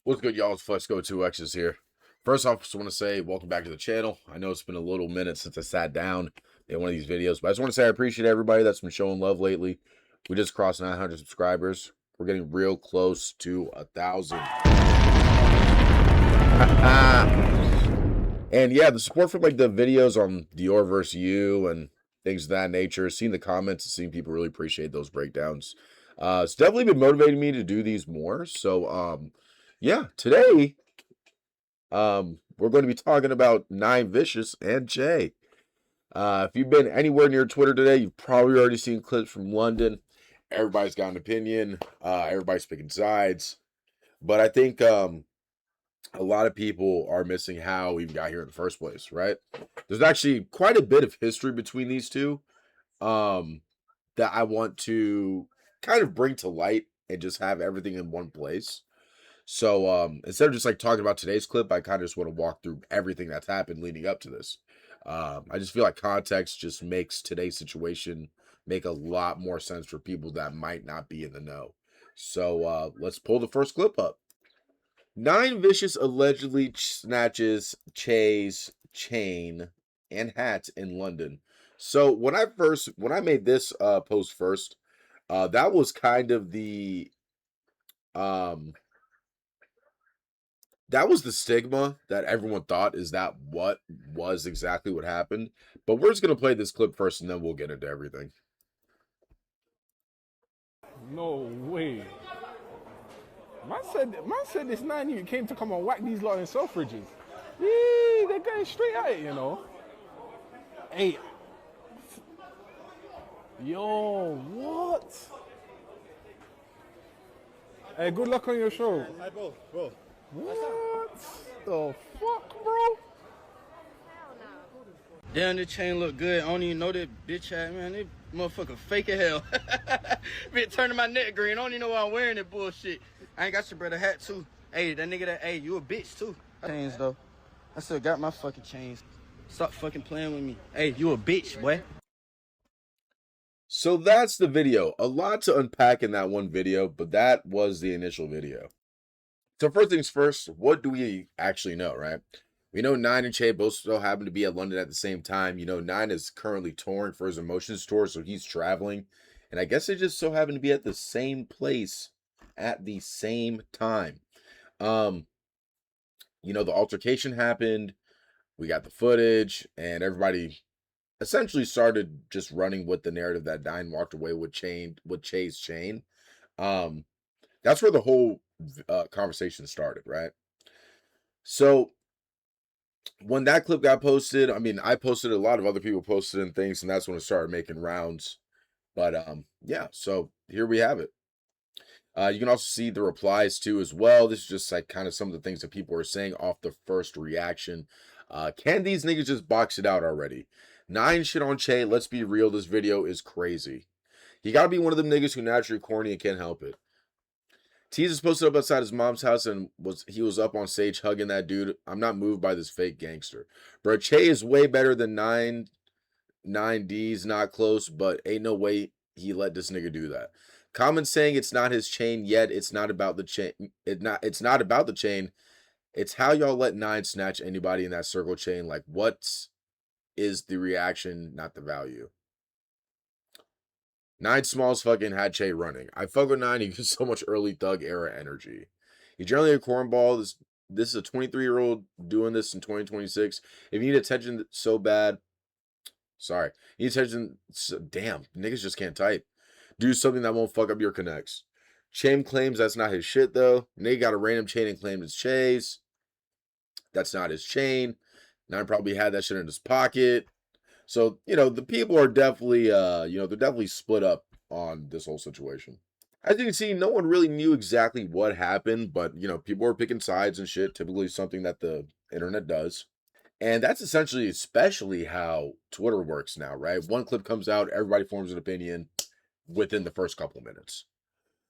What's good, y'all? It's Flexxico 2X's here. First off, just want to say welcome back to the channel. I know it's been a little minute since I sat down in one of these videos, but I just want to say I appreciate everybody that's been showing love lately. We just crossed 900 subscribers. We're getting real close to 1,000. And yeah, the support for like the videos on Dior versus you and things of that nature, seeing the comments and seeing people really appreciate those breakdowns. It's definitely been motivating me to do these more. So yeah, today we're going to be talking about Nine Vicious and Jay. If you've been anywhere near Twitter today, you've probably already seen clips from London. Everybody's got an opinion. Everybody's picking sides. But I think a lot of people are missing how we got here in the first place, right? There's actually quite a bit of history between these two that I want to kind of bring to light and just have everything in one place. So instead of just like talking about today's clip, I kind of just want to walk through everything that's happened leading up to this. I just feel like context just makes today's situation make a lot more sense for people that might not be in the know. So let's pull the first clip up. Nine Vicious allegedly snatches Che's chain and hat in London. So when I made this post first, that was kind of the that was the stigma that everyone thought is that what was exactly what happened. But we're just gonna play this clip first and then we'll get into everything. No way. Man said this nine you came to come and whack these lot in Selfridges. Yee, they're going straight at it, you know. Hey. Yo, what? Hey, good luck on your show. Hey, bro. What the fuck, bro? Damn, this chain look good. I don't even know that bitch ass, man. This motherfucker fake as hell. Been turning my neck green. I don't even know why I'm wearing that bullshit. I ain't got your brother hat too. Hey, that nigga that, hey, you a bitch too. Chains though. I still got my fucking chains. Stop fucking playing with me. Hey, you a bitch, boy. So that's the video. A lot to unpack in that one video, but that was the initial video. So first things first, what do we actually know, right? We know Nine and Che both still happen to be at London at the same time. You know, Nine is currently touring for his Emotions tour, so he's traveling. And I guess they just so happen to be at the same place at the same time. You know, the altercation happened. We got the footage, and everybody essentially started just running with the narrative that Nine walked away with Che's chain. That's where the whole conversation started, right? So when that clip got posted, I mean, I posted, a lot of other people posted and things, and that's when it started making rounds. But yeah, so here we have it. You can also see the replies too as well. This is just like kind of some of the things that people were saying off the first reaction. Can these niggas just box it out already? Nine shit on Che. Let's be real. This video is crazy. You gotta be one of them niggas who naturally corny and can't help it. Tease is posted up outside his mom's house and he was up on stage hugging that dude. I'm not moved by this fake gangster. Bro, Che is way better than 9D's not close, but ain't no way he let this nigga do that. Comment saying it's not his chain yet. It's not about the chain. It's not about the chain. It's how y'all let Nine snatch anybody in that circle chain. Like, what is the reaction, not the value? Nine Smalls fucking had Che running. I fuck with Nine. He gives so much early thug era energy. He's generally a cornball. This is a 23-year-old doing this in 2026. If you need attention so bad, sorry. You need attention. Damn, niggas just can't type. Do something that won't fuck up your connects. Chain claims that's not his shit, though. Nigga got a random chain and claimed it's Che's. That's not his chain. Nine probably had that shit in his pocket. So, you know, the people are definitely, they're definitely split up on this whole situation. As you can see, no one really knew exactly what happened, but, you know, people are picking sides and shit, typically something that the internet does. And that's essentially, especially how Twitter works now, right? One clip comes out, everybody forms an opinion within the first couple minutes.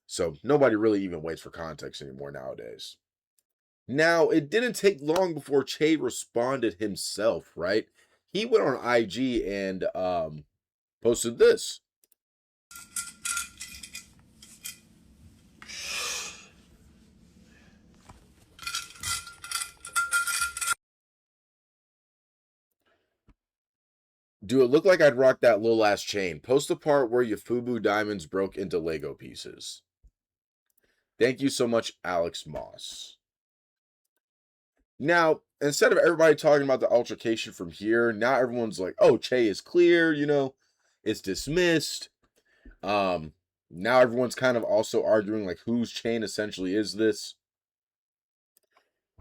So nobody really even waits for context anymore nowadays. Now, it didn't take long before Che responded himself, right? He went on IG and posted this. Do it look like I'd rock that little ass chain? Post the part where your FUBU diamonds broke into Lego pieces. Thank you so much, Alex Moss. Now, instead of everybody talking about the altercation from here, now everyone's like, oh, Che is clear, it's dismissed. Now everyone's kind of also arguing like whose chain essentially is this.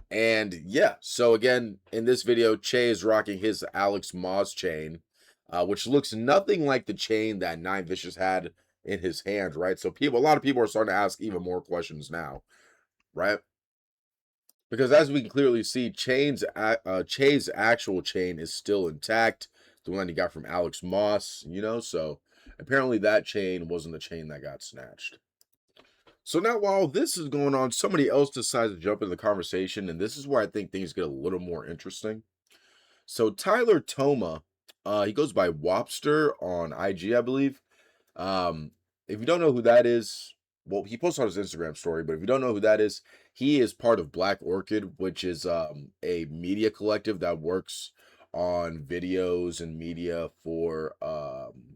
And yeah, so again, in this video, Che is rocking his Alex Moss chain, which looks nothing like the chain that Nine Vicious had in his hand, right? So a lot of people are starting to ask even more questions now, right? Because as we can clearly see, Che's actual chain is still intact, the one he got from Alex Moss, so apparently that chain wasn't the chain that got snatched. So now while this is going on, somebody else decides to jump in the conversation, and this is where I think things get a little more interesting. So Tyler Toma, he goes by Wopster on IG, I believe. If you don't know who that is, well, he posted on his Instagram story, but if you don't know who that is, he is part of Black Orchid, which is a media collective that works on videos and media for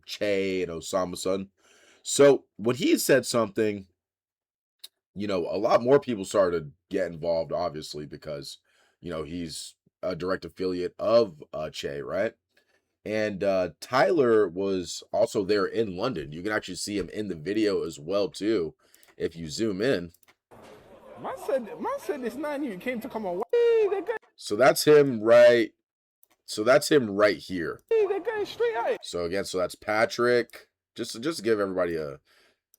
Che and Osama-san. So when he said something, a lot more people started to get involved, obviously, because, he's a direct affiliate of Che, right? And Tyler was also there in London. You can actually see him in the video as well, too, if you zoom in. Man said this 9 came to come on. So that's him right. So that's him right here. They're going straight at it. So again, so that's Patrick. Just to give everybody a.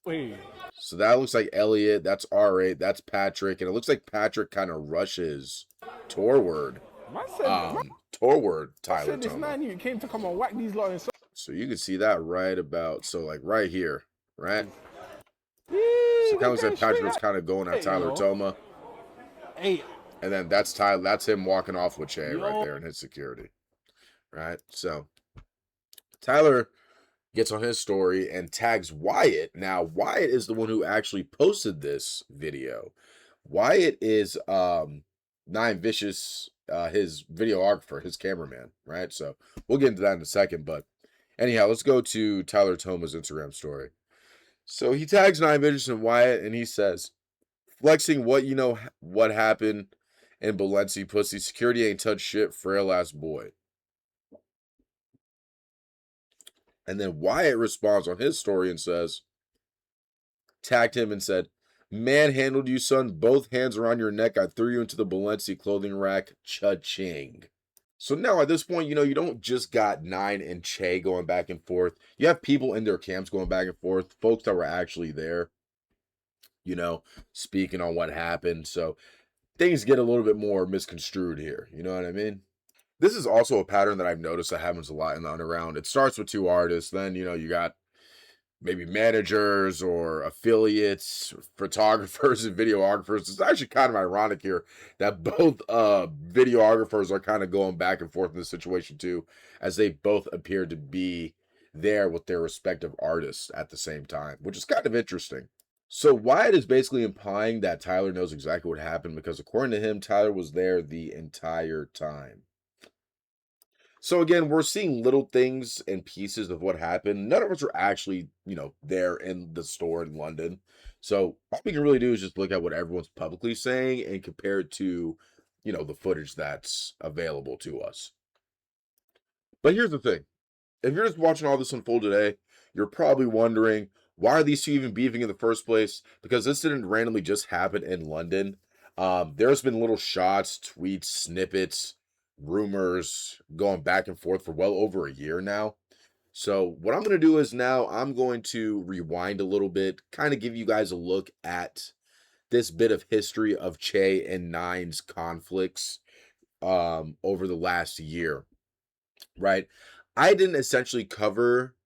Wait. So that looks like Elliot. That's R8. That's Patrick, and it looks like Patrick kind of rushes Torward. Torward Tyler said this Toma. 9 came to come and whack these lot. So you can see that right about, so like right here, right? Yeah, so kind of looks like Patrick was kind of going at Tyler Toma. Hey. And then that's Tyler. That's him walking off with Che right there in his security, right? So Tyler gets on his story and tags Wyatt. Now Wyatt is the one who actually posted this video. Wyatt is Nine Vicious, his videographer, his cameraman, right? So we'll get into that in a second. But anyhow, let's go to Tyler Toma's Instagram story. So he tags Nine Vicious and Wyatt, and he says, flexing what happened in Balenci pussy. Security ain't touch shit, frail ass boy. And then Wyatt responds on his story and says, tagged him and said, manhandled you, son. Both hands around your neck. I threw you into the Balenci clothing rack. Cha-ching. So now at this point, you don't just got Nine and Che going back and forth. You have people in their camps going back and forth. Folks that were actually there, speaking on what happened. So things get a little bit more misconstrued here. You know what I mean? This is also a pattern that I've noticed that happens a lot in the underground. It starts with two artists. Then, you got maybe managers or affiliates, photographers and videographers. It's actually kind of ironic here that both videographers are kind of going back and forth in this situation too, as they both appear to be there with their respective artists at the same time, which is kind of interesting. So Wyatt is basically implying that Tyler knows exactly what happened because according to him, Tyler was there the entire time. So again, we're seeing little things and pieces of what happened. None of us are actually, there in the store in London. So all we can really do is just look at what everyone's publicly saying and compare it to, the footage that's available to us. But here's the thing. If you're just watching all this unfold today, you're probably wondering, why are these two even beefing in the first place? Because this didn't randomly just happen in London. There's been little shots, tweets, snippets, rumors going back and forth for well over a year now. So what I'm going to do is now I'm going to rewind a little bit, kind of give you guys a look at this bit of history of Che and Nine's conflicts over the last year, right? I didn't essentially cover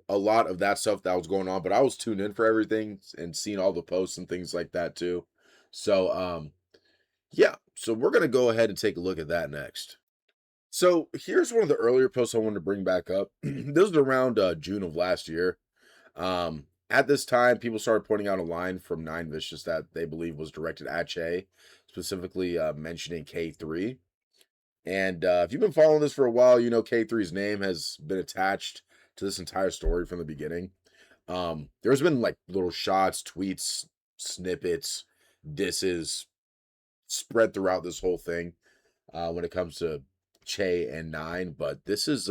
a lot of that stuff that was going on, but I was tuned in for everything and seeing all the posts and things like that too. So, yeah, so we're going to go ahead and take a look at that next. So here's one of the earlier posts I wanted to bring back up. This was around June of last year. At this time, people started pointing out a line from Nine Vicious that they believe was directed at Che, specifically mentioning K3. And if you've been following this for a while, you know K3's name has been attached to this entire story from the beginning. There's been like little shots, tweets, snippets, disses spread throughout this whole thing when it comes to Che and Nine, but this is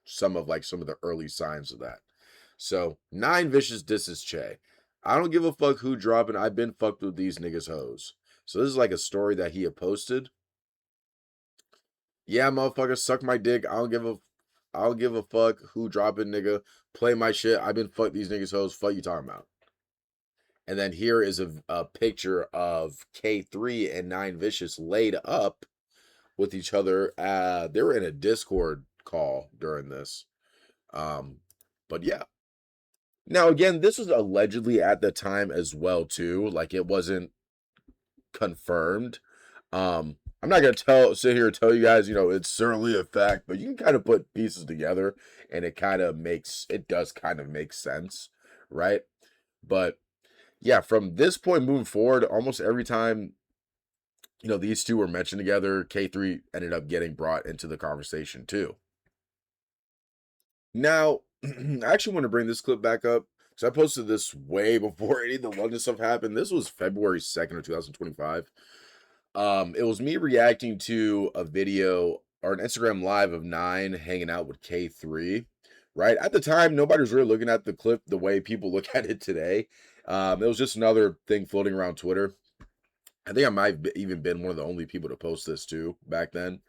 some of the early signs of that. So 9 vicious disses Che. I don't give a fuck who dropping. I've been fucked with these niggas hoes. So this is like a story that he had posted. Yeah, motherfucker, suck my dick. I don't give a fuck who dropping, nigga. Play my shit. I've been fucked these niggas hoes. Fuck you talking about. And then here is a picture of K3 and 9 Vicious laid up with each other. They were in a Discord call during this. But yeah. Now again, this was allegedly at the time as well too. Like it wasn't confirmed. I'm not gonna sit here and tell you guys, you know, it's certainly a fact, but you can kind of put pieces together and it does kind of make sense, right? But yeah, from this point moving forward, almost every time, you know, these two were mentioned together, K3 ended up getting brought into the conversation too. Now, I actually want to bring this clip back up because I posted this way before any of the London stuff happened. This was February 2nd of 2025. It was me reacting to a video or an Instagram live of 9 hanging out with K3. Right at the time, nobody was really looking at the clip the way people look at it today. It was just another thing floating around Twitter. I think I might have even been one of the only people to post this too back then.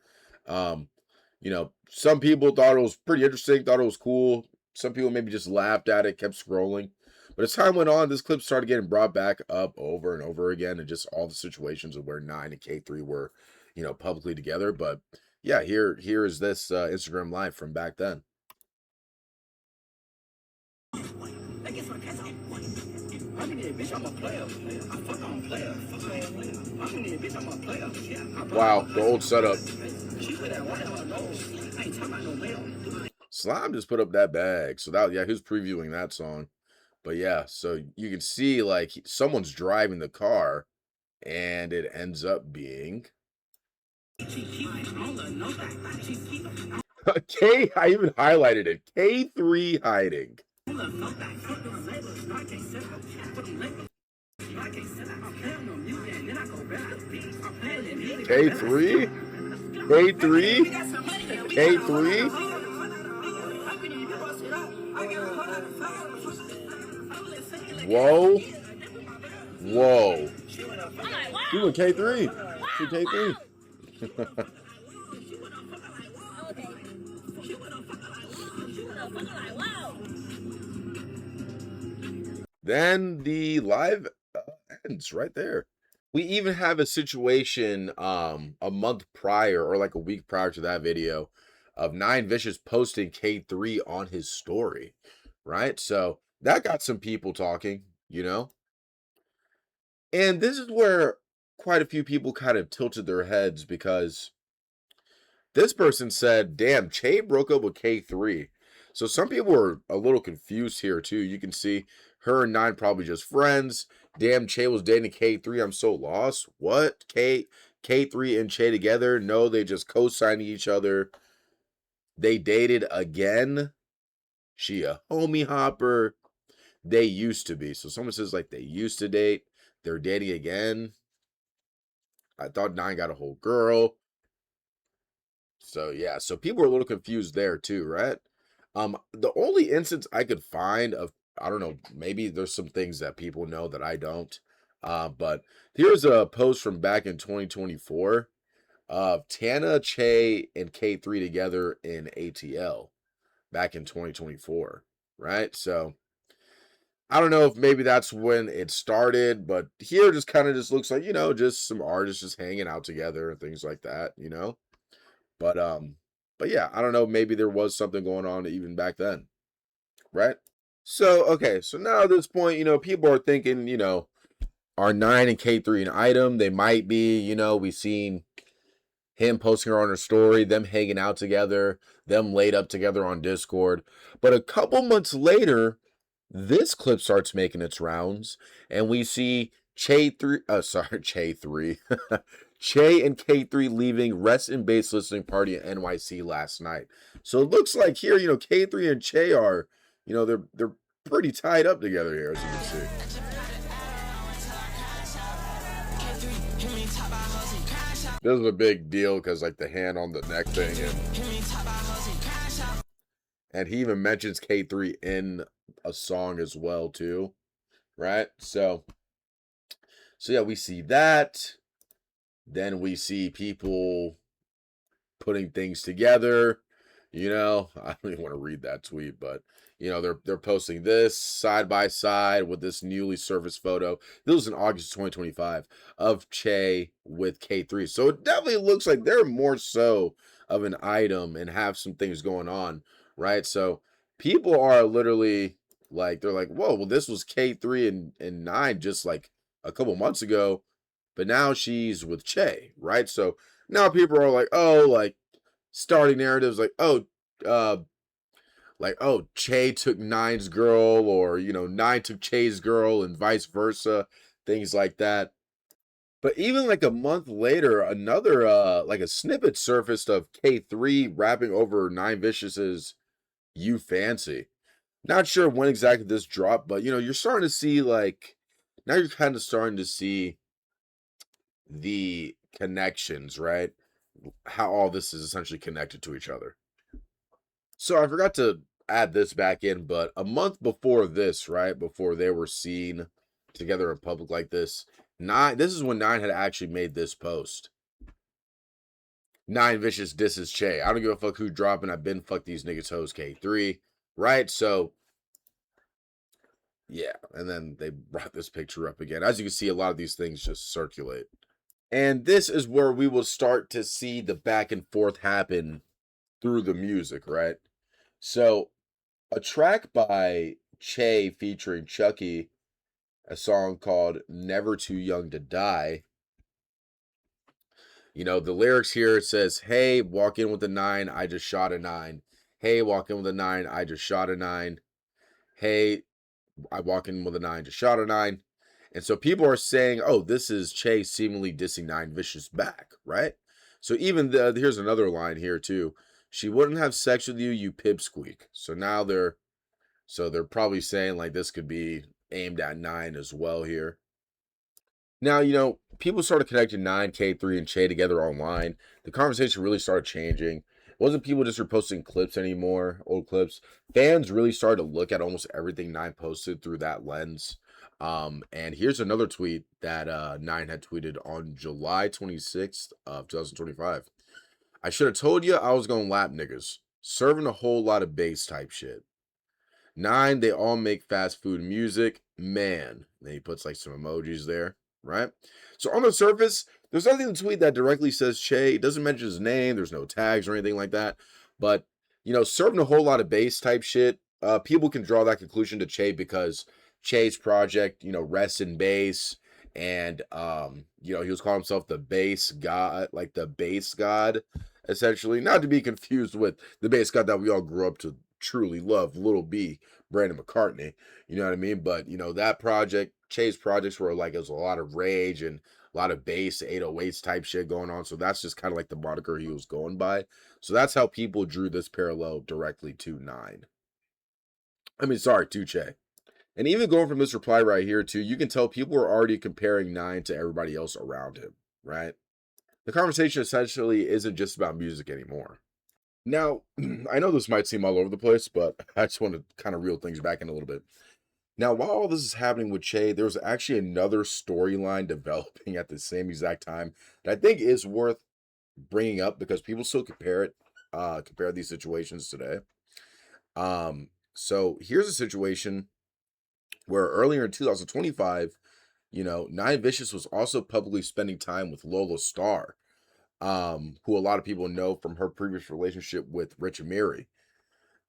You know, some people thought it was pretty interesting, thought it was cool. Some people maybe just laughed at it, kept scrolling. But as time went on, this clip started getting brought back up over and over again, and just all the situations of where 9 and K3 were, you know, publicly together. But yeah, here is this Instagram live from back then. Wow, the old setup. Slime just put up that bag. So that, yeah, he was previewing that song. But yeah, so you can see like someone's driving the car and it ends up being K. I even highlighted it. K3 hiding. K3? K3? K3? Whoa. Whoa. You went K3. You K3. Then the live ends right there. We even have a situation a month prior or like a week prior to that video of 9 Vicious posting K3 on his story, right? So that got some people talking, you know? And this is where quite a few people kind of tilted their heads because this person said, damn, Che broke up with K3. So some people were a little confused here too. You can see her and 9 probably just friends. Damn, Che was dating K3. I'm so lost. What? K3 and Che together? No, they just co-signing each other. They dated again. She a homie hopper. They used to be. So someone says like they used to date. They're dating again. I thought 9 got a whole girl. So yeah, so people were a little confused there too, right? The only instance I could find of, I don't know, maybe there's some things that people know that I don't. But here's a post from back in 2024 of Tana, Che, and K3 together in ATL back in 2024, right? So I don't know if maybe that's when it started, but here just kind of just looks like, you know, just some artists just hanging out together and things like that, you know? But yeah, I don't know, maybe there was something going on even back then, right? So, okay, so now at this point, you know, people are thinking, you know, are 9 and K3 an item? They might be, you know, we've seen him posting her on her story, them hanging out together, them laid up together on Discord. But a couple months later, this clip starts making its rounds, and we see Che 3, Che 3. Che and K3 leaving rest and base listening party at NYC last night. So it looks like here, K3 and Che are, they're pretty tied up together here, as you can see. This is a big deal because like the hand on the neck thing, and he even mentions K3 in a song as well too, right? So yeah, we see that. Then we see people putting things together. I don't even want to read that tweet, but they're posting this side by side with this newly surfaced photo. This was in August 2025 of Che with K3. So it definitely looks like they're more so of an item and have some things going on, right? So people are literally like, they're like, whoa, well, this was K3 and 9 just like a couple months ago, but now she's with Che, right? So now people are like, oh, like starting narratives uh Che took Nine's girl, or Nine took Che's girl, and vice versa, things like that. But even like a month later, another like a snippet surfaced of K3 rapping over Nine Vicious's You Fancy. Not sure when exactly this dropped, but you're starting to see like, now you're kind of starting to see the connections, right? How all this is essentially connected to each other. So I forgot to add this back in, but a month before this, right, before they were seen together in public like this, this is when Nine had actually made this post. Nine Vicious disses Che. I don't give a fuck who dropping. I've been fuck these niggas hoes K3, right? So yeah, and then they brought this picture up again. As you can see, a lot of these things just circulate. And this is where we will start to see the back and forth happen through the music, right? So a track by Che featuring Chucky, a song called Never Too Young to Die. The lyrics here, it says, hey, walk in with a 9, I just shot a 9. Hey, walk in with a 9, I just shot a 9. Hey, I walk in with a 9, just shot a 9. And so people are saying, oh, this is Che seemingly dissing Nine Vicious back, right? So even here's another line here too. She wouldn't have sex with you, you pipsqueak. So now they're probably saying like this could be aimed at 9 as well here. Now, people started connecting 9, K3, and Che together online. The conversation really started changing. It wasn't people just reposting clips anymore, old clips. Fans really started to look at almost everything 9 posted through that lens. And here's another tweet that 9 had tweeted on July 26th of 2025. I should have told you I was going to lap niggas. Serving a whole lot of bass type shit. 9, they all make fast food music. Man. Then he puts like some emojis there, right? So on the surface, there's nothing in the tweet that directly says Che. It doesn't mention his name. There's no tags or anything like that. But, serving a whole lot of bass type shit, people can draw that conclusion to Che because Che's project, rests in bass. And, he was calling himself the bass god, like the bass god, essentially. Not to be confused with the bass god that we all grew up to truly love, Little B, Brandon McCartney. You know what I mean? But that project, Che's projects were like, it was a lot of rage and a lot of bass 808s type shit going on. So that's just kind of like the moniker he was going by. So that's how people drew this parallel directly to 9. To Che. And even going from this reply right here too, you can tell people are already comparing 9 to everybody else around him, right? The conversation essentially isn't just about music anymore. Now, I know this might seem all over the place, but I just want to kind of reel things back in a little bit. Now, while all this is happening with Che, there's actually another storyline developing at the same exact time that I think is worth bringing up because people still compare these situations today. So here's a situation where earlier in 2025, Nine Vicious was also publicly spending time with Lola Starr, who a lot of people know from her previous relationship with Rich Amiri.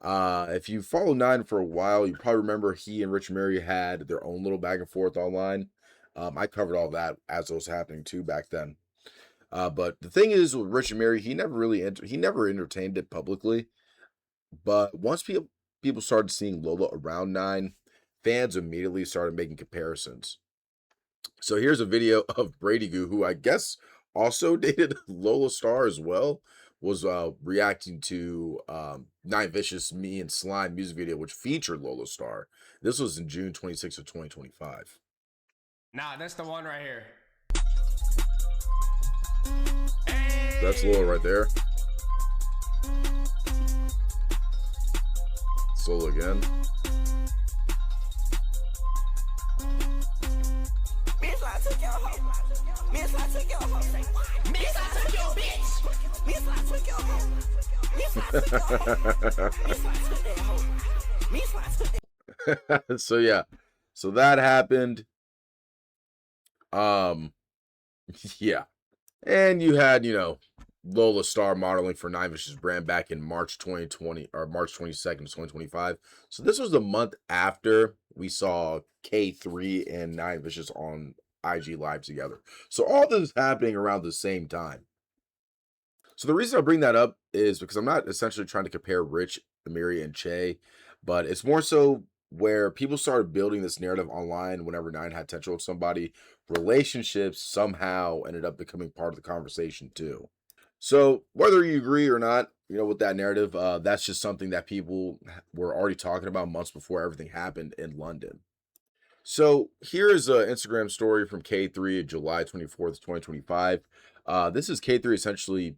If you follow 9 for a while, you probably remember he and Rich Amiri had their own little back and forth online. I covered all that as it was happening too back then. But the thing is with Rich Amiri, he never entertained it publicly. But once people started seeing Lola around 9, fans immediately started making comparisons. So here's a video of Brady Goo, who I guess also dated Lola Star as well, was reacting to Nine Vicious Me and Slime music video, which featured Lola Star. This was in June 26th of 2025. Nah, that's the one right here. That's Lola right there. Solo again. So yeah, so that happened. Yeah, and you had, you know, Lola Star modeling for Nine Vicious brand back in March 2020 or March 22nd, 2025. So this was the month after we saw K3 and Nine Vicious on IG Live together. So all this is happening around the same time. So the reason I bring that up is because I'm not essentially trying to compare Rich, Amiri, and Che, but it's more so where people started building this narrative online whenever Nine had potential with somebody. Relationships somehow ended up becoming part of the conversation too. So whether you agree or not, you know, with that narrative, that's just something that people were already talking about months before everything happened in London. So here is an Instagram story from K3, July 24th, 2025. This is K3 essentially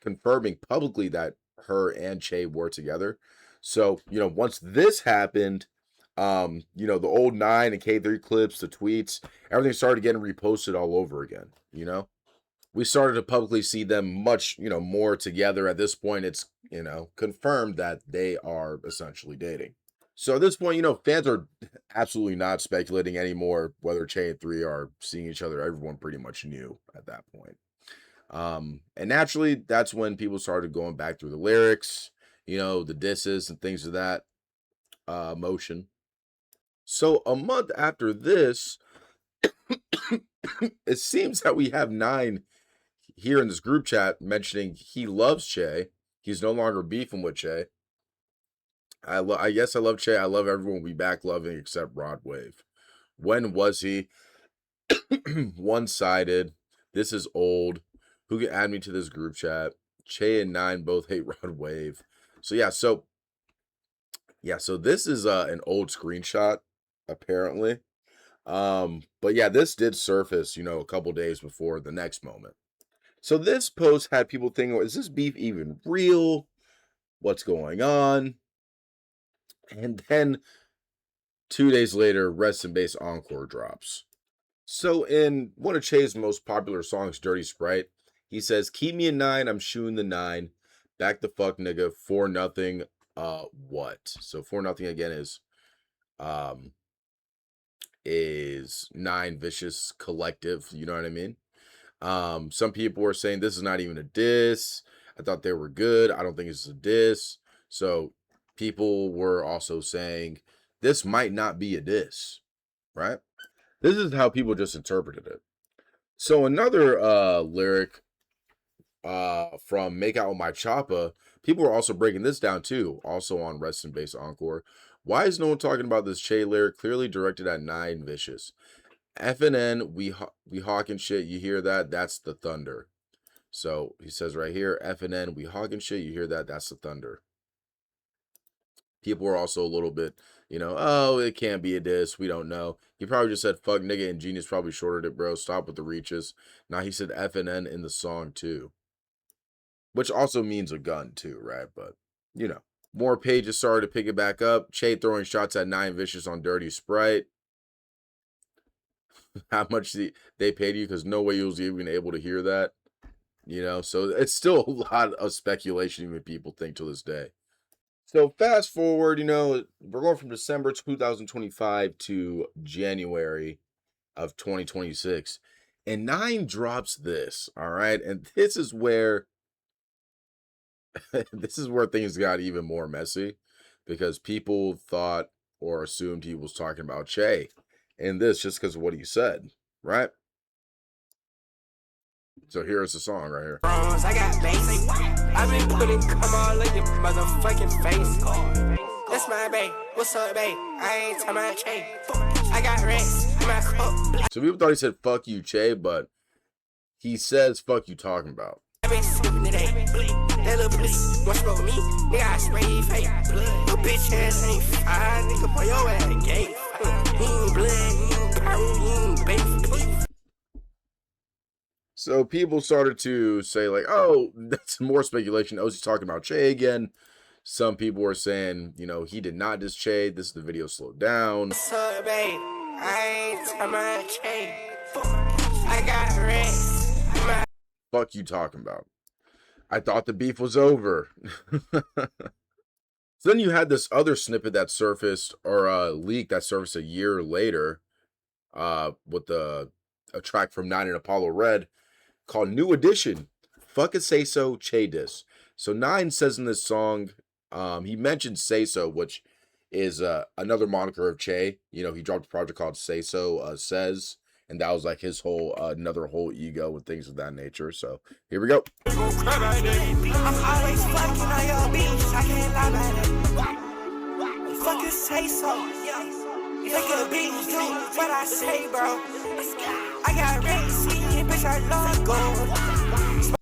confirming publicly that her and Che were together. So, you know, once this happened, you know, the old Nine and K3 clips, the tweets, everything started getting reposted all over again, you know? We started to publicly see them much, you know, more together. At this point, it's, you know, confirmed that they are essentially dating. So at this point, you know, fans are absolutely not speculating anymore whether Che and 3 are seeing each other. Everyone pretty much knew at that point. And naturally, that's when people started going back through the lyrics, you know, the disses and things of that motion. So a month after this, it seems that we have Nine here in this group chat mentioning he loves Che. He's no longer beefing with Che. I guess I love Che. I love everyone we back loving except Rod Wave. When was he? One-sided. This is old. Who can add me to this group chat? Che and Nine both hate Rod Wave. So this is an old screenshot, apparently. But yeah, this did surface, you know, a couple days before the next moment. So this post had people thinking, is this beef even real? What's going on? And then 2 days later, Rest in Bass Encore drops. So in one of Che's most popular songs, Dirty Sprite, he says, keep me a 9, I'm shooting the 9. Back the fuck nigga, 4-0, what? So 4-0 again is Nine Vicious Collective, you know what I mean? Some people were saying this is not even a diss. I thought they were good. I don't think it's a diss. So people were also saying this might not be a diss, right? This is how people just interpreted it. So another lyric from Make Out With My Choppa, people were also breaking this down too, also on Rest in Bass Encore. Why is no one talking about this Che lyric clearly directed at Nine Vicious? FNN, we hawking shit, you hear that? That's the thunder. So he says right here, FNN, we hawking shit, you hear that? That's the thunder. People were also a little bit, you know, oh, it can't be a diss, we don't know. He probably just said, fuck nigga, and Genius probably shorted it, bro. Stop with the reaches. Now he said FNN in the song too. Which also means a gun too, right? But, you know. More pages started to pick it back up. Che throwing shots at Nine Vicious on Dirty Sprite. How much they paid you, because no way you was even able to hear that. You know, so it's still a lot of speculation even people think to this day. So fast forward, you know, we're going from December 2025 to January of 2026. And Nine drops this, all right? And this is where things got even more messy, because people thought or assumed he was talking about Che in this just because of what he said, right? So here's the song right here. I got bass. I've been putting come all in your motherfucking face. That's my babe. What's up, babe? I ain't talking about Che. I got rest. My cup, So people thought he said fuck you, Che, but he says fuck you talking about. I been sipping today. That little pussy, want smoke me? Nigga, I spray you fake blood. Your bitch ass ain't fine, nigga, boy, your ass gay. You ain't blood, you ain't power, you ain't baby. So people started to say like, oh, that's more speculation. Oh, he's talking about Che again. Some people were saying, you know, he did not diss Che. This is the video slowed down. What's up, babe? I ain't talking about chain. I got rest. Fuck you talking about. I thought the beef was over. So then you had this other snippet that surfaced, or a leak that surfaced a year later, with a track from Nine and Apollo Red called New Edition. Fucking Say So, Che Diss. So Nine says in this song, he mentioned Say So, which is another moniker of Che. You know, he dropped a project called Say So, Says, and that was like his whole, another whole ego and things of that nature. So here we go. I'm always fucking on your beach. I can't lie about it. Fucking say so. Take a beat, do what I say, bro. I got rest, bitch, I love gold.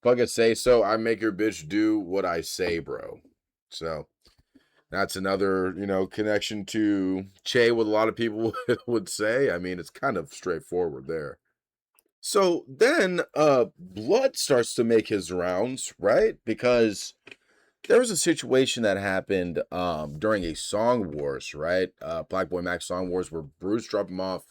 Fucking Say So, I make your bitch do what I say, bro. So that's another, you know, connection to Che, what a lot of people would say. I mean, it's kind of straightforward there. So then Blood starts to make his rounds, right? Because there was a situation that happened during a Song Wars, right? Black Boy Mac Song Wars, where Bruce dropped him off,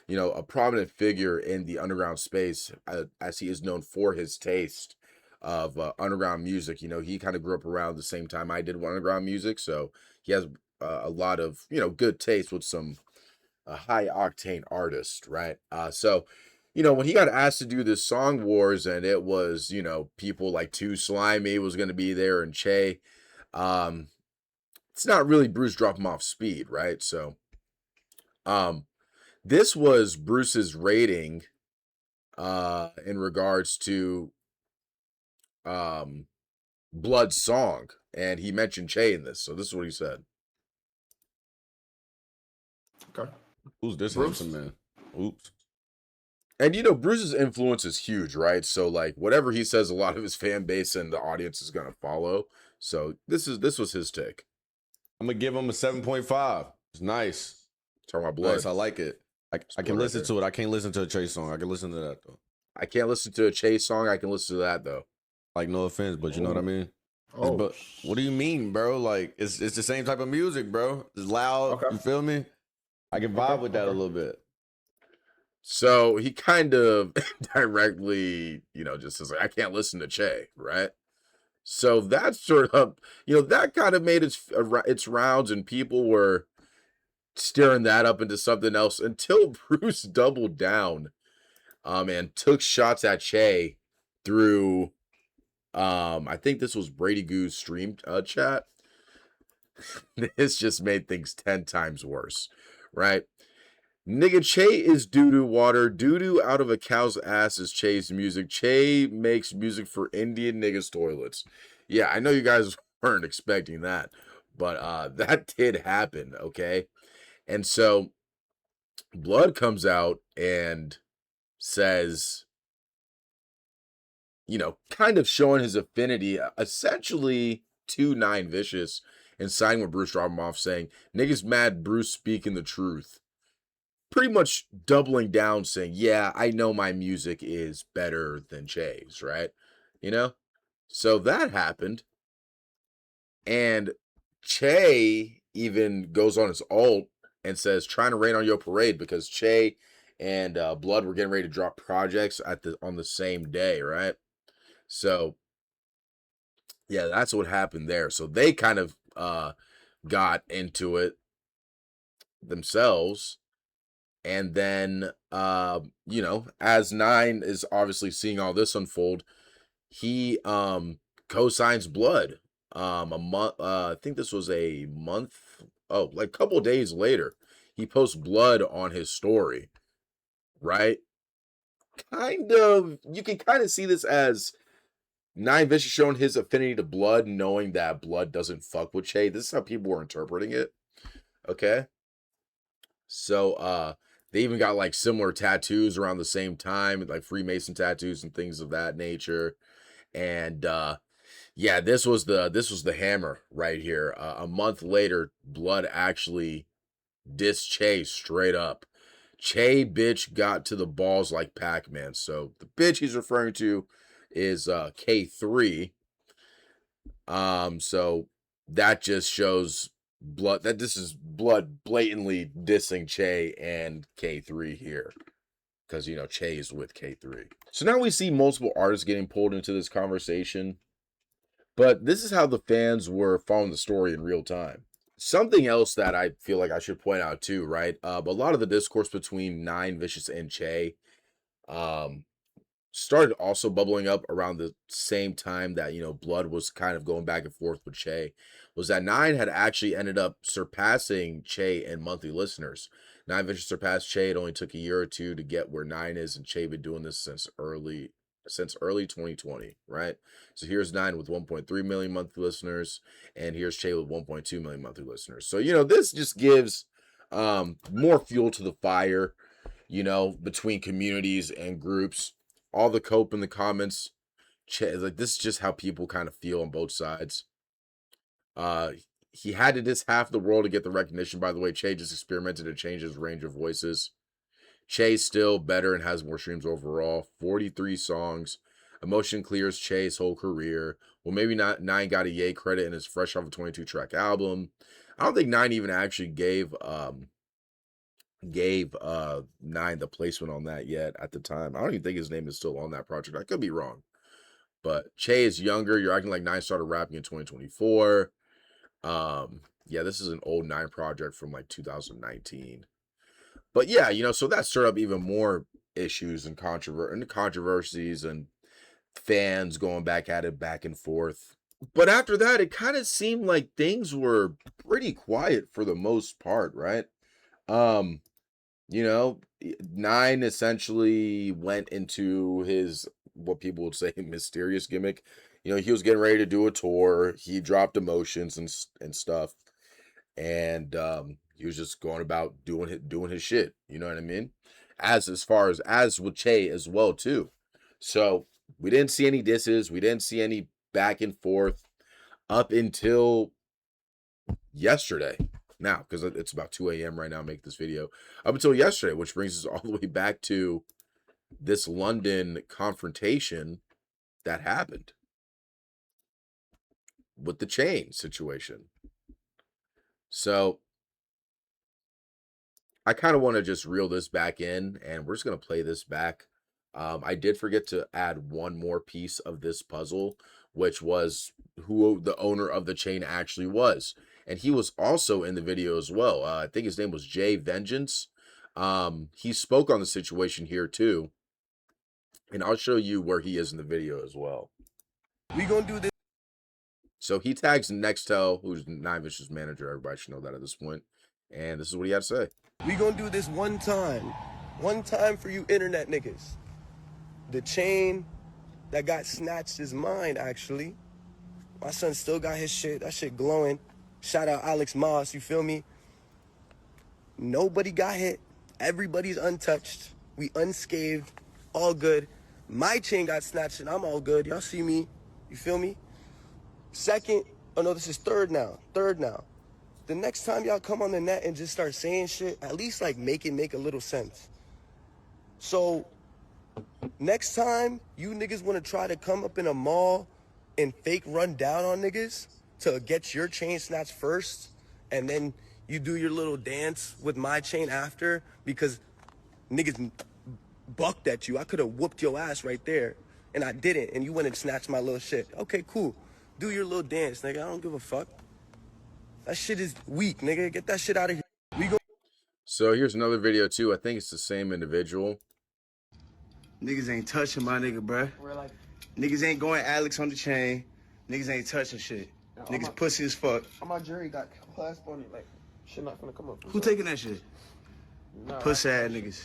you know, a prominent figure in the underground space, as he is known for his taste of underground music. You know, he kind of grew up around the same time I did with underground music, so he has a lot of, you know, good taste with some high octane artists, right? So, you know, when he got asked to do this Song Wars, and it was, you know, people like Too Slimy was going to be there, and Che, it's not really Bruce drop him off speed, right? So, this was Bruce's rating in regards to Blood's song, and he mentioned Che in this. So this is what he said. Okay. Who's this Bruce? handsome man? Oops. And you know, Bruce's influence is huge, right? So like whatever he says, a lot of his fan base and the audience is gonna follow. So this was his take. I'm gonna give him a 7.5. It's nice. Talking about Blood. Nice. I like it. I can right listen there. to it. I can't listen to a Chase song. I can listen to that though. I can't listen to a Chase song. I can listen to that though. Like, no offense, but you know what I mean. Oh, But what do you mean, bro? Like, it's the same type of music, bro. It's loud. Okay. You feel me? I can vibe with that a little bit. So he kind of directly, you know, just says like, I can't listen to Che, right? So that sort of, you know, that kind of made its rounds, and people were stirring that up into something else until Bruce doubled down, and took shots at Che through, I think this was Brady Goo's stream chat. This just made things 10 times worse, right? Nigga, Che is doo-doo water. Doo-doo out of a cow's ass is Che's music. Che makes music for Indian niggas' toilets. Yeah, I know you guys weren't expecting that, but that did happen, okay? And so Blood comes out and says, you know, kind of showing his affinity, essentially to Nine Vicious, and siding with Bruce dropping him off, saying, niggas mad Bruce speaking the truth. Pretty much doubling down, saying, yeah, I know my music is better than Che's, right? You know? So that happened. And Che even goes on his ult and says, trying to rain on your parade, because Che and Blood were getting ready to drop projects on the same day, right? So, yeah, that's what happened there. So they kind of got into it themselves. And then, you know, as Nine is obviously seeing all this unfold, he co-signs Blood. A month, I think this was a month, like a couple days later, he posts Blood on his story, right? Kind of, you can kind of see this as Nine Vicious showing his affinity to Blood, knowing that Blood doesn't fuck with Che. This is how people were interpreting it, okay? So, They even got like similar tattoos around the same time, like Freemason tattoos and things of that nature. And yeah, this was the hammer right here. A month later, Blood actually dissed Che straight up. Che bitch got to the balls like Pac-Man. So the bitch he's referring to is K3. So that just shows Blood that this is Blood blatantly dissing Che and K3 here. Because, you know, Che is with K3. So now we see multiple artists getting pulled into this conversation. But this is how the fans were following the story in real time. Something else that I feel like I should point out too, right? A lot of the discourse between Nine, Vicious, and Che started also bubbling up around the same time that, you know, Blood was kind of going back and forth with Che, was that Nine had actually ended up surpassing Che in monthly listeners. Nine Vicious surpassed Che. It only took a year or two to get where Nine is, and Che been doing this since early 2020, right? So here's Nine with 1.3 million monthly listeners, and here's Che with 1.2 million monthly listeners. So, you know, this just gives more fuel to the fire, you know, between communities and groups. All the cope in the comments, Che, like this is just how people kind of feel on both sides. He had to diss half the world to get the recognition. By the way, Che just experimented to change his range of voices. Che's still better and has more streams overall. 43 songs. Emotion clears Che's whole career. Well, maybe not. Nine got a yay credit in his fresh off a 22-track album. I don't think Nine even actually gave Nine the placement on that yet at the time. I don't even think his name is still on that project. I could be wrong. But Che is younger. You're acting like Nine started rapping in 2024. Yeah, this is an old Nine project from like 2019. But yeah, you know, so that stirred up even more issues and controversies and fans going back at it back and forth. But after that, it kind of seemed like things were pretty quiet for the most part, right? You know, Nine essentially went into his, what people would say, mysterious gimmick. You know, he was getting ready to do a tour. He dropped Emotions and stuff. And he was just going about doing his shit. You know what I mean? As far as with Che as well too. So we didn't see any disses. We didn't see any back and forth up until yesterday. Now, because it's about 2 a.m. right now, make this video. Up until yesterday, which brings us all the way back to this London confrontation that happened with the chain situation. So I kind of want to just reel this back in, and we're just going to play this back. I did forget to add one more piece of this puzzle, which was who the owner of the chain actually was. And he was also in the video as well. I think his name was Jay Vengeance. He spoke on the situation here too. And I'll show you where he is in the video as well. We gonna do this. So he tags Nextel, who's Nine Vicious manager. Everybody should know that at this point. And this is what he had to say. We gonna do this one time. One time for you internet niggas. The chain that got snatched is mine, actually. My son still got his shit. That shit glowing. Shout out Alex Moss, you feel me? Nobody got hit. Everybody's untouched. We unscathed. All good. My chain got snatched and I'm all good. Y'all see me? You feel me? Second, oh no, this is third now. The next time y'all come on the net and just start saying shit, at least like make a little sense. So next time you niggas want to try to come up in a mall and fake run down on niggas to get your chain snatched first, and then you do your little dance with my chain after because niggas bucked at you. I could have whooped your ass right there, and I didn't, and you went and snatched my little shit. Okay, cool. Do your little dance, nigga. I don't give a fuck. That shit is weak, nigga. Get that shit out of here. We go. So here's another video too. I think it's the same individual. Niggas ain't touching my nigga, bruh. Like, Niggas ain't going Alex on the chain. Niggas ain't touching shit. Niggas pussy as fuck. my jury got clasp on it. Like, shit not gonna come up. Who taking that shit? Pussy ass niggas.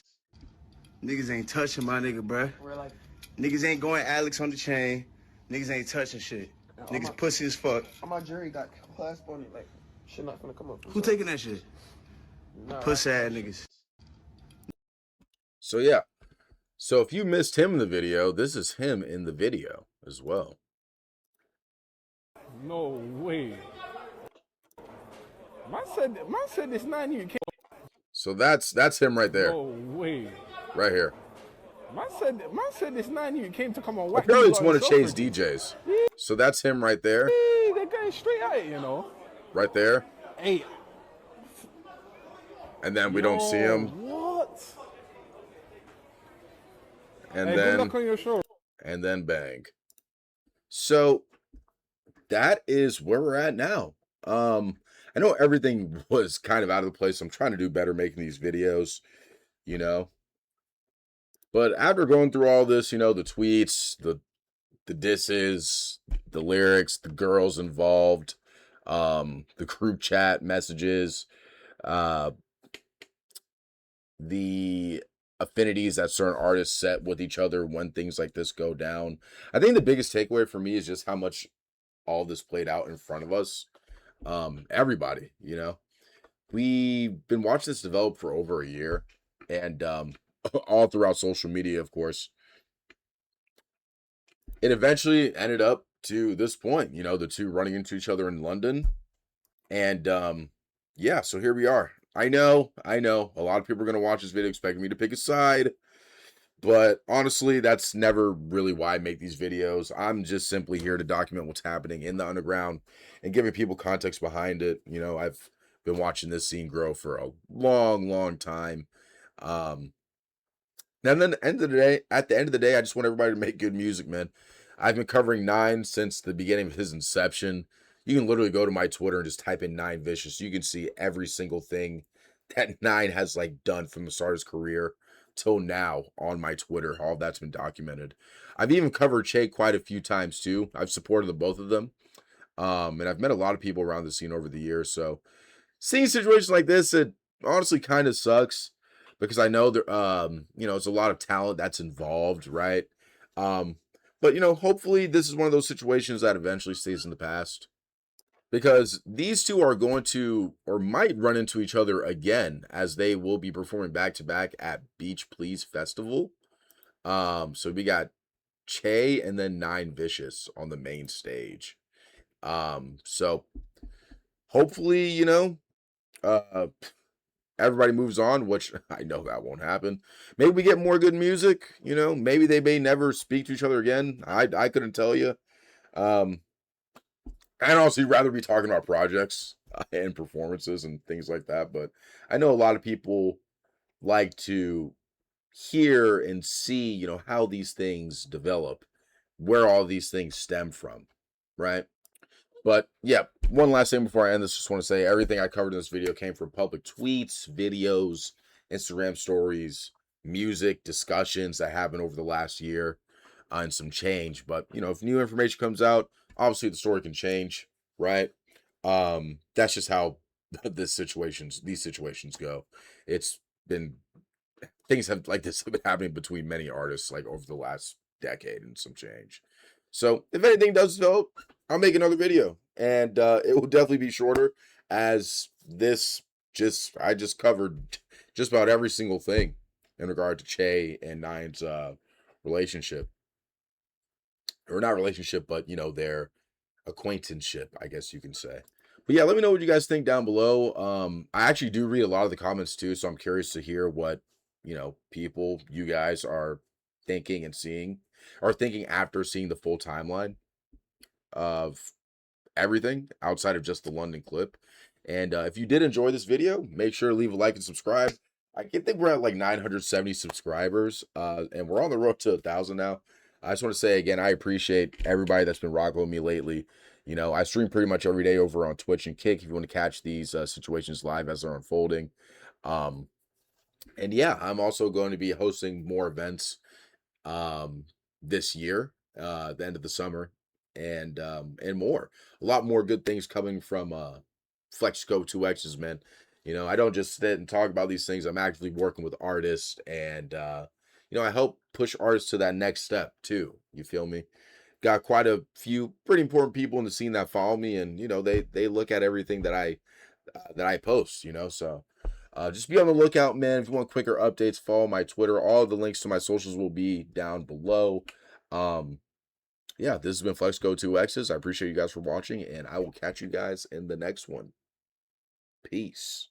Niggas ain't touching my nigga, bruh. Like, Niggas ain't going Alex on the chain. Niggas ain't touching shit. Niggas pussy as fuck. my jury got clasp on it. Like, shit not gonna come up. Who taking that shit? Pussy ass niggas. So yeah. So if you missed him in the video, this is him in the video as well. No way. Man said this 9 came. So that's him right there. No way. Right here. Man said this 9 came to come and whack Apparently these it's lot one in of Che's Selfridges. DJs. So that's him right there. Hey, they're going straight at it, you know. Right there. Hey. And then we don't see him. What? And hey, then good luck on your show. And then bang. So that is where we're at now. I know everything was kind of out of the place. I'm trying to do better making these videos, you know. But after going through all this, you know, the tweets, the disses, the lyrics, the girls involved, the group chat messages, the affinities that certain artists set with each other when things like this go down. I think the biggest takeaway for me is just how much all this played out in front of us. Everybody, you know, we've been watching this develop for over a year, and all throughout social media, of course. It eventually ended up to this point, you know, the two running into each other in London. And yeah, so here we are. I know, a lot of people are going to watch this video expecting me to pick a side, but honestly, that's never really why I make these videos. I'm just simply here to document what's happening in the underground and giving people context behind it. You know, I've been watching this scene grow for a long time. And then at the end of the day, I just want everybody to make good music, man. I've been covering Nine since the beginning of his inception. You can literally go to my Twitter and just type in Nine Vicious. You can see every single thing that Nine has like done from the start of his career till now on my Twitter. All of that's been documented. I've even covered Che quite a few times too. I've supported the both of them. And I've met a lot of people around the scene over the years. So seeing situations like this, it honestly kind of sucks because I know there, you know, it's a lot of talent that's involved, right? But you know, hopefully this is one of those situations that eventually stays in the past, because these two are going to or might run into each other again as they will be performing back to back at Beach Please Festival. So we got Che and then Nine Vicious on the main stage. So hopefully, you know, everybody moves on, which I know that won't happen. Maybe we get more good music, you know, maybe they may never speak to each other again. I couldn't tell you. I'd honestly rather be talking about projects and performances and things like that, but I know a lot of people like to hear and see, you know, how these things develop, where all these things stem from, right? But yeah, one last thing before I end this, just want to say everything I covered in this video came from public tweets, videos, Instagram stories, music, discussions that happened over the last year, and some change. But you know, if new information comes out, obviously the story can change, right? That's just how these situations go. It's been things have like this have been happening between many artists like over the last decade and some change. So if anything does develop, I'll make another video, and it will definitely be shorter, as this I just covered just about every single thing in regard to Che and Nine's relationship, or not relationship, but you know, their acquaintanceship, I guess you can say. But yeah, let me know what you guys think down below. I actually do read a lot of the comments too, so I'm curious to hear what, you know, you guys are thinking and seeing, or thinking after seeing the full timeline of everything outside of just the London clip. And if you did enjoy this video, make sure to leave a like and subscribe. I think we're at like 970 subscribers, and we're on the road to 1,000 now. I just want to say again, I appreciate everybody that's been rocking with me lately. You know, I stream pretty much every day over on Twitch and Kick if you want to catch these situations live as they're unfolding. And yeah, I'm also going to be hosting more events this year, the end of the summer, and more. A lot more good things coming from Flexxico 2X's, man. You know, I don't just sit and talk about these things. I'm actually working with artists, and you know, I help push artists to that next step too. You feel me? Got quite a few pretty important people in the scene that follow me, and you know, they look at everything that I post, you know. So Just be on the lookout, man. If you want quicker updates, follow my Twitter. All of the links to my socials will be down below. Yeah, this has been Flexxico 2X's. I appreciate you guys for watching, and I will catch you guys in the next one. Peace.